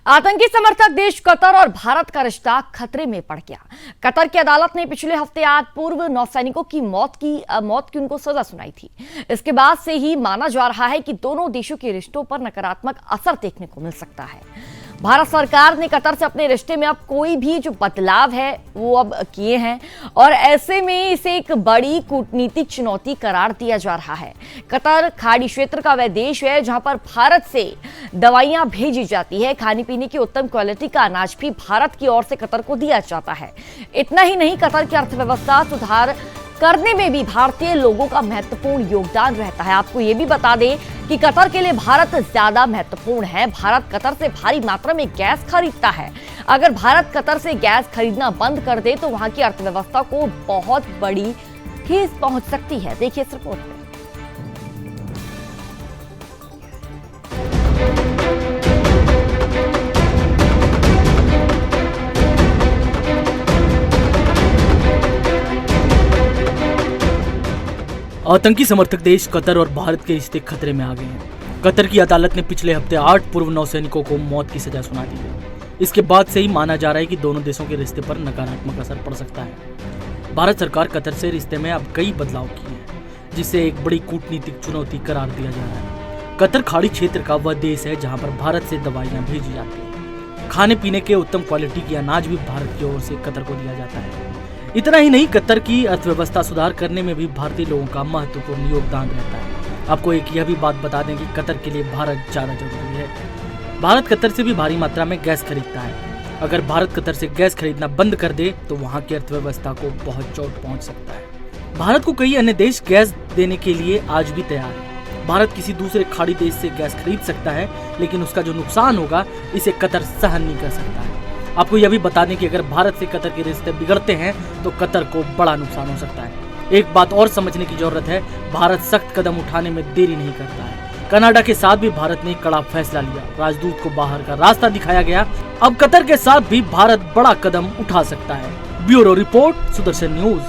आतंकी समर्थक देश कतर और भारत का रिश्ता खतरे में पड़ गया। कतर की अदालत ने पिछले हफ्ते 8 पूर्व नौसैनिकों की मौत की उनको सजा सुनाई थी। इसके बाद से ही माना जा रहा है कि दोनों देशों के रिश्तों पर नकारात्मक असर देखने को मिल सकता है। भारत सरकार ने कतर से अपने रिश्ते में अब कोई भी जो बदलाव है वो अब किए हैं और ऐसे में इसे एक बड़ी कूटनीतिक चुनौती करार दिया जा रहा है। कतर खाड़ी क्षेत्र का वह देश है जहां पर भारत से दवाइयां भेजी जाती है। खाने पीने की उत्तम क्वालिटी का अनाज भी भारत की ओर से कतर को दिया जाता है। इतना ही नहीं, कतर की अर्थव्यवस्था सुधार करने में भी भारतीय लोगों का महत्वपूर्ण योगदान रहता है। आपको यह भी बता दें कि कतर के लिए भारत ज्यादा महत्वपूर्ण है। भारत कतर से भारी मात्रा में गैस खरीदता है। अगर भारत कतर से गैस खरीदना बंद कर दे तो वहां की अर्थव्यवस्था को बहुत बड़ी ठेस पहुंच सकती है। देखिए इस रिपोर्ट में। आतंकी समर्थक देश कतर और भारत के रिश्ते खतरे में आ गए हैं। कतर की अदालत ने पिछले हफ्ते 8 पूर्व नौसैनिकों को मौत की सजा सुना दी है। इसके बाद से ही माना जा रहा है कि दोनों देशों के रिश्ते पर नकारात्मक असर पड़ सकता है। भारत सरकार कतर से रिश्ते में अब कई बदलाव किए हैं, जिसे एक बड़ी कूटनीतिक चुनौती करार दिया जा रहा है। कतर खाड़ी क्षेत्र का वह देश है जहाँ पर भारत से दवाइयाँ भेजी जाती है। खाने पीने के उत्तम क्वालिटी की अनाज भी भारत की ओर से कतर को दिया जाता है। इतना ही नहीं, कतर की अर्थव्यवस्था सुधार करने में भी भारतीय लोगों का महत्वपूर्ण योगदान रहता है। आपको एक यह भी बात बता दें कि कतर के लिए भारत ज्यादा जरूरी है। भारत कतर से भी भारी मात्रा में गैस खरीदता है। अगर भारत कतर से गैस खरीदना बंद कर दे तो वहां की अर्थव्यवस्था को बहुत चोट पहुंच सकता है। भारत को कई अन्य देश गैस देने के लिए आज भी तैयार है। भारत किसी दूसरे खाड़ी देश से गैस खरीद सकता है, लेकिन उसका जो नुकसान होगा इसे कतर सहन नहीं कर सकता है। आपको यह भी बता दें कि अगर भारत से कतर के रिश्ते बिगड़ते हैं तो कतर को बड़ा नुकसान हो सकता है। एक बात और समझने की जरूरत है, भारत सख्त कदम उठाने में देरी नहीं करता है। कनाडा के साथ भी भारत ने कड़ा फैसला लिया। राजदूत को बाहर का रास्ता दिखाया गया। अब कतर के साथ भी भारत बड़ा कदम उठा सकता है। Bureau report, Sudarshan news.